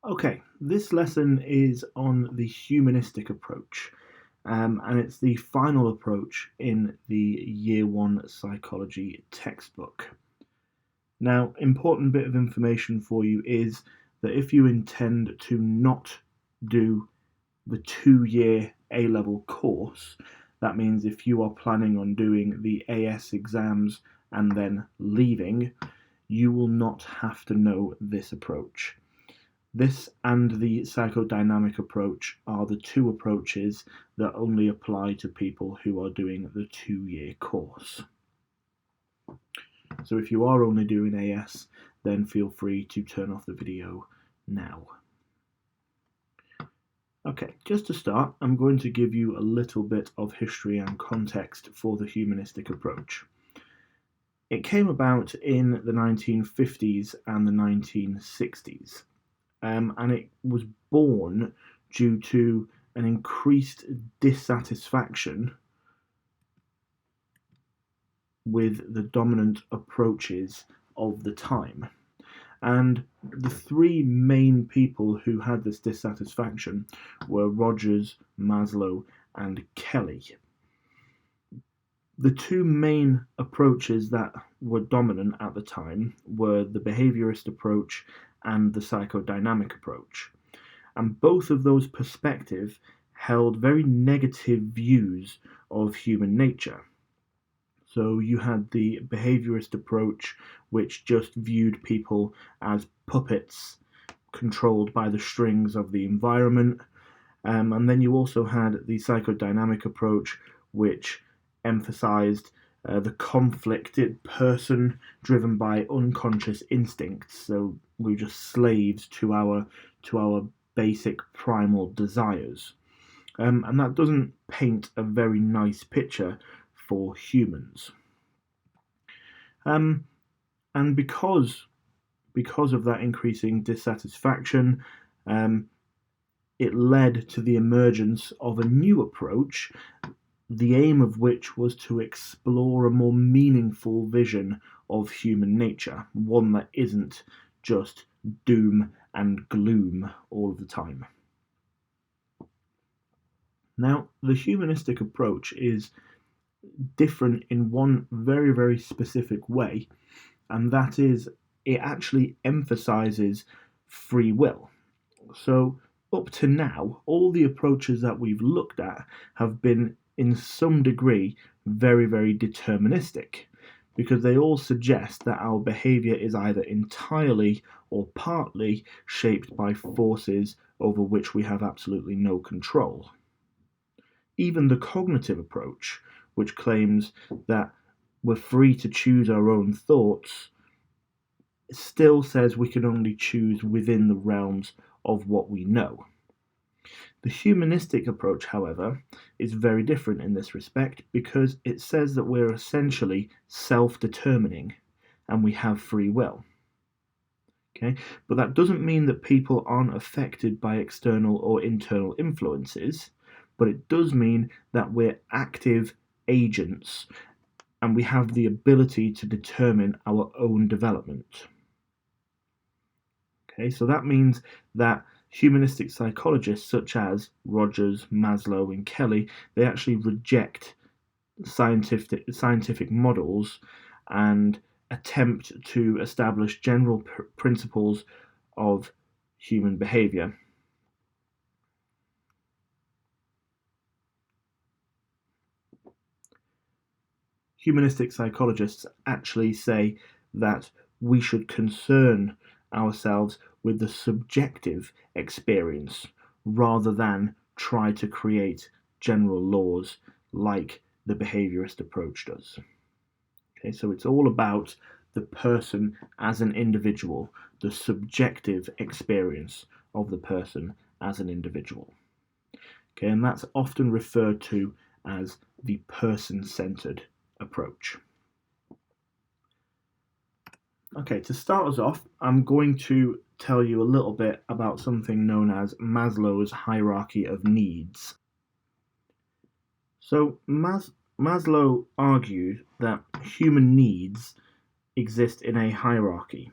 Okay, this lesson is on the humanistic approach, and it's the final approach in the Year 1 psychology textbook. Now, important bit of information for you is that if you intend to not do the 2-year A-level course, that means if you are planning on doing the AS exams and then leaving, you will not have to know this approach. This and the psychodynamic approach are the two approaches that only apply to people who are doing the 2-year course. So if you are only doing AS, then feel free to turn off the video now. Okay, just to start, I'm going to give you a little bit of history and context for the humanistic approach. It came about in the 1950s and the 1960s. And it was born due to an increased dissatisfaction with the dominant approaches of the time. And the three main people who had this dissatisfaction were Rogers, Maslow, and Kelly. The two main approaches that were dominant at the time were the behaviorist approach and the psychodynamic approach. And both of those perspectives held very negative views of human nature. So you had the behaviorist approach, which just viewed people as puppets controlled by the strings of the environment. And then you also had the psychodynamic approach, which emphasized the conflicted person driven by unconscious instincts. So we're just slaves to our basic primal desires. And that doesn't paint a very nice picture for humans. And because of that increasing dissatisfaction, it led to the emergence of a new approach, the aim of which was to explore a more meaningful vision of human nature, one that isn't just doom and gloom all of the time. Now, the humanistic approach is different in one very, very specific way, and that is it actually emphasizes free will. So, up to now, all the approaches that we've looked at have been in some degree very, very deterministic, because they all suggest that our behavior is either entirely or partly shaped by forces over which we have absolutely no control. Even the cognitive approach, which claims that we're free to choose our own thoughts, still says we can only choose within the realms of what we know. The humanistic approach, however, is very different in this respect because it says that we're essentially self-determining and we have free will. Okay? But that doesn't mean that people aren't affected by external or internal influences, but it does mean that we're active agents and we have the ability to determine our own development. Okay, so that means that humanistic psychologists such as Rogers, Maslow, and Kelly, they actually reject scientific models and attempt to establish general principles of human behavior. Humanistic psychologists actually say that we should concern ourselves with the subjective experience rather than try to create general laws like the behaviorist approach does. Okay, so it's all about the person as an individual, the subjective experience of the person as an individual. Okay, and that's often referred to as the person-centered approach. Okay, to start us off, I'm going to tell you a little bit about something known as Maslow's hierarchy of needs. So Maslow argued that human needs exist in a hierarchy,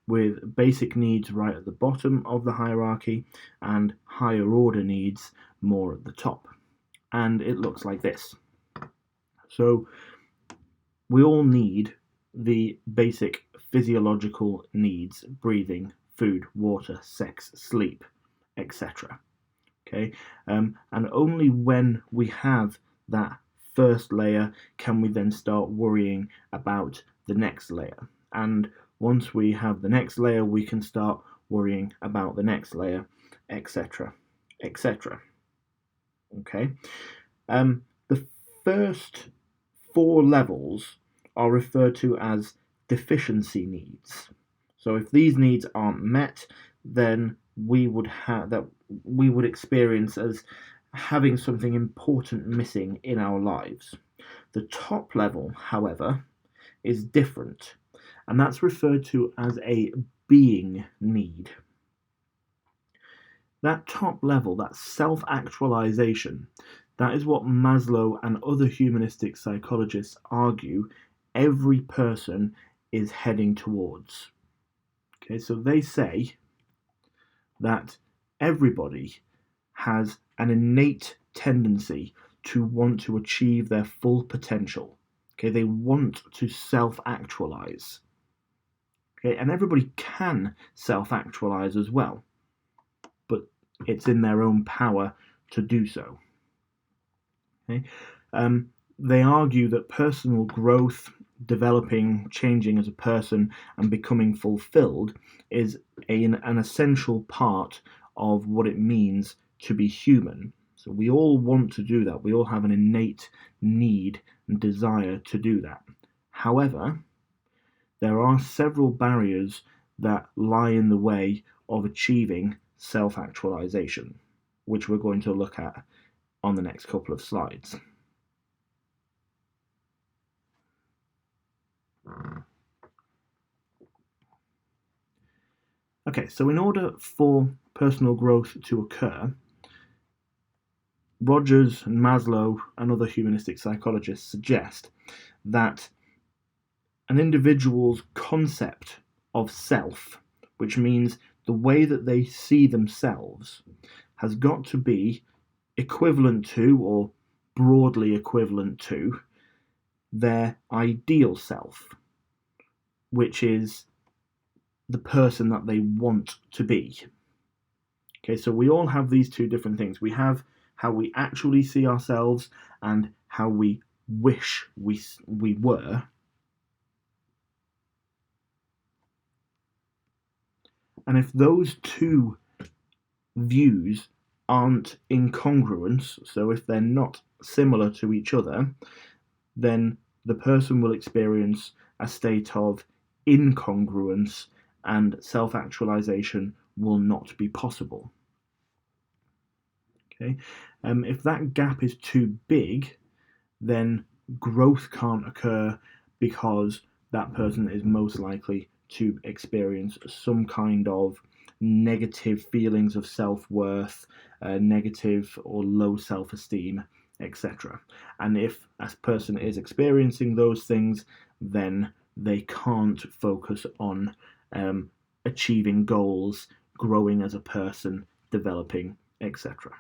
with basic needs right at the bottom of the hierarchy and higher order needs more at the top. And it looks like this. So we all need the basic physiological needs: breathing, food, water, sex, sleep, etc. Okay, and only when we have that first layer can we then start worrying about the next layer. And once we have the next layer, we can start worrying about the next layer, etc., etc. Okay, the first 4 levels are referred to as deficiency needs. So if these needs aren't met, then we would experience as having something important missing in our lives. The top level, however, is different, and that's referred to as a being need. That top level, that self-actualization, that is what Maslow and other humanistic psychologists argue every person is heading towards. Okay, so they say that everybody has an innate tendency to want to achieve their full potential. Okay, they want to self-actualize. Okay, and everybody can self-actualize as well, but it's in their own power to do so. Okay, they argue that personal growth, developing, changing as a person, and becoming fulfilled is an essential part of what it means to be human. So we all want to do that. We all have an innate need and desire to do that. However, there are several barriers that lie in the way of achieving self-actualization, which we're going to look at on the next couple of slides. Okay, so in order for personal growth to occur, Rogers and Maslow and other humanistic psychologists suggest that an individual's concept of self, which means the way that they see themselves, has got to be equivalent to, or broadly equivalent to, their ideal self, which is the person that they want to be. Okay, so we all have these two different things. We have how we actually see ourselves and how we wish we were. And if those two views aren't in congruence, so if they're not similar to each other, then the person will experience a state of incongruence and self-actualization will not be possible. Okay, if that gap is too big, then growth can't occur because that person is most likely to experience some kind of negative feelings of self-worth, negative or low self-esteem, etc. And if a person is experiencing those things, then they can't focus on achieving goals, growing as a person, developing, etc.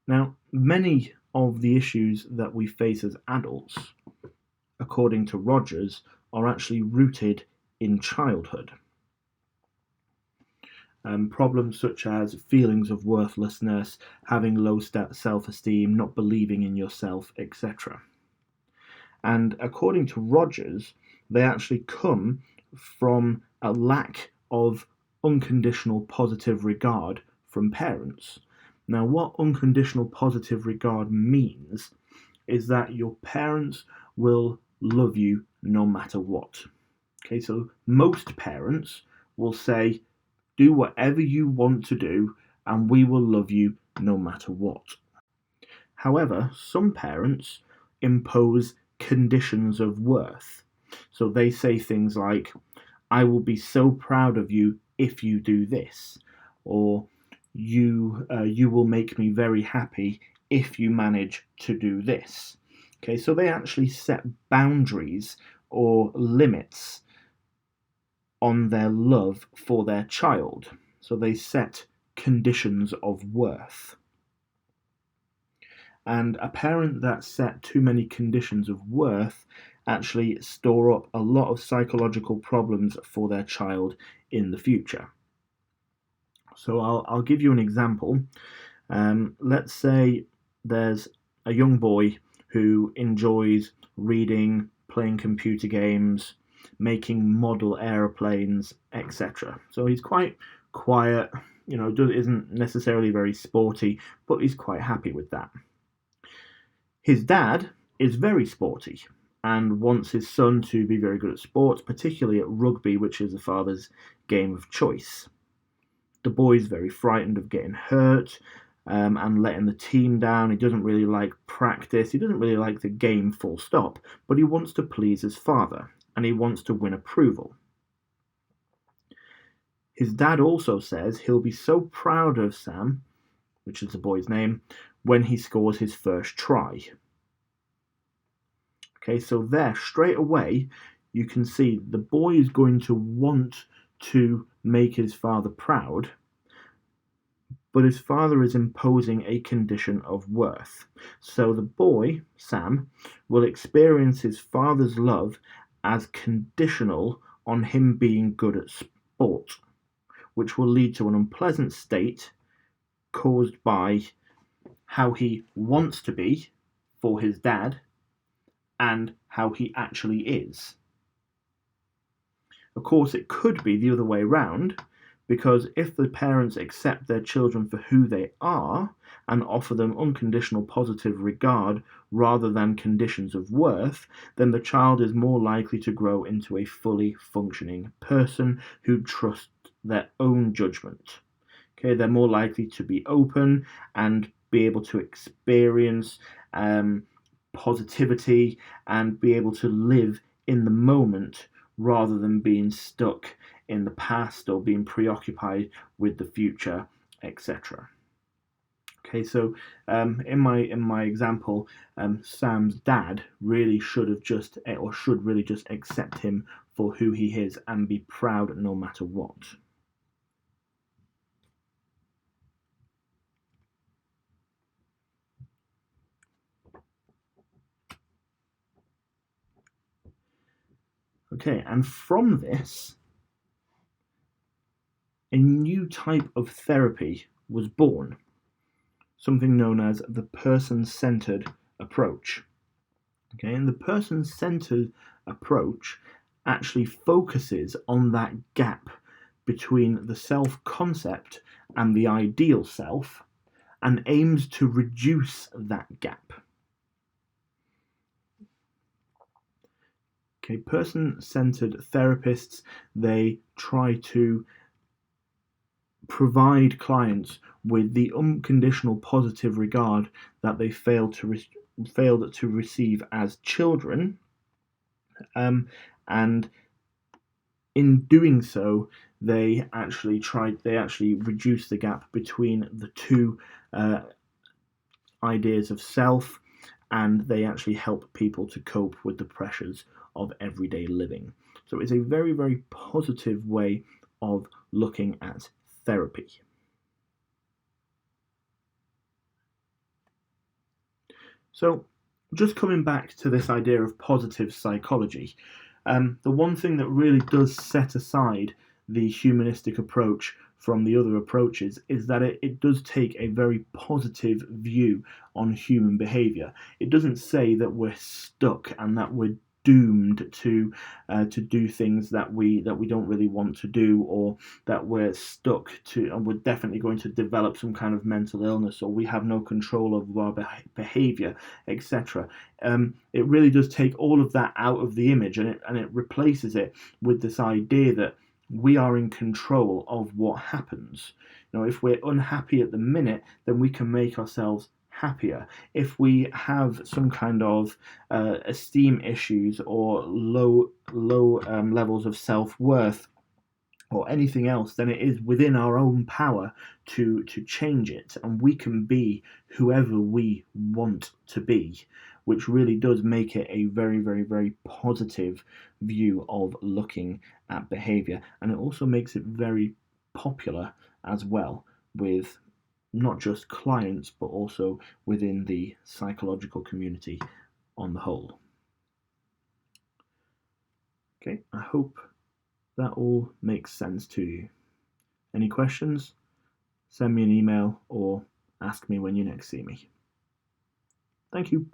Now, many of the issues that we face as adults, according to Rogers, are actually rooted in childhood. Problems such as feelings of worthlessness, having low self-esteem, not believing in yourself, etc. And according to Rogers, they actually come from a lack of unconditional positive regard from parents. Now, what unconditional positive regard means is that your parents will love you no matter what. Okay, so most parents will say, do whatever you want to do and we will love you no matter what. However, some parents impose conditions of worth. So they say things like, I will be so proud of you if you do this, or you will make me very happy if you manage to do this. Okay, so they actually set boundaries or limits on their love for their child. So they set conditions of worth. And a parent that set too many conditions of worth actually store up a lot of psychological problems for their child in the future. So I'll give you an example. Let's say there's a young boy who enjoys reading, playing computer games, making model aeroplanes, etc. So he's quite quiet, isn't necessarily very sporty, but he's quite happy with that. His dad is very sporty and wants his son to be very good at sports, particularly at rugby, which is the father's game of choice. The boy's very frightened of getting hurt and letting the team down. He doesn't really like practice. He doesn't really like the game, full stop. But he wants to please his father, and he wants to win approval. His dad also says he'll be so proud of Sam, which is the boy's name, when he scores his first try. Okay, so there, straight away, you can see the boy is going to want to make his father proud, but his father is imposing a condition of worth. So the boy, Sam, will experience his father's love as conditional on him being good at sport, which will lead to an unpleasant state caused by how he wants to be for his dad and how he actually is. Of course, it could be the other way around, because if the parents accept their children for who they are and offer them unconditional positive regard rather than conditions of worth, then the child is more likely to grow into a fully functioning person who trusts their own judgment. Okay, they're more likely to be open and be able to experience positivity and be able to live in the moment rather than being stuck in the past or being preoccupied with the future, etc. Okay, so in my example, Sam's dad really should really just accept him for who he is and be proud no matter what. Okay, and from this, a new type of therapy was born, something known as the person-centered approach. Okay, and the person-centered approach actually focuses on that gap between the self-concept and the ideal self and aims to reduce that gap. Okay, person-centered therapists, they try to provide clients with the unconditional positive regard that they failed to receive as children, and in doing so, they actually reduce the gap between the two ideas of self, and they actually help people to cope with the pressures of everyday living. So it's a very, very positive way of looking at therapy. So just coming back to this idea of positive psychology, the one thing that really does set aside the humanistic approach from the other approaches is that it does take a very positive view on human behavior. It doesn't say that we're stuck and that we're doomed to do things that we don't really want to do, or that we're stuck to and we're definitely going to develop some kind of mental illness, or we have no control over our behavior, etc. It really does take all of that out of the image, and it replaces it with this idea that we are in control of what happens. If we're unhappy at the minute, then we can make ourselves happier. If we have some kind of esteem issues or low levels of self-worth or anything else, then it is within our own power to change it, and we can be whoever we want to be. which really does make it a very, very, very positive view of looking at behavior. And it also makes it very popular as well with not just clients, but also within the psychological community on the whole. Okay, I hope that all makes sense to you. Any questions? Send me an email or ask me when you next see me. Thank you.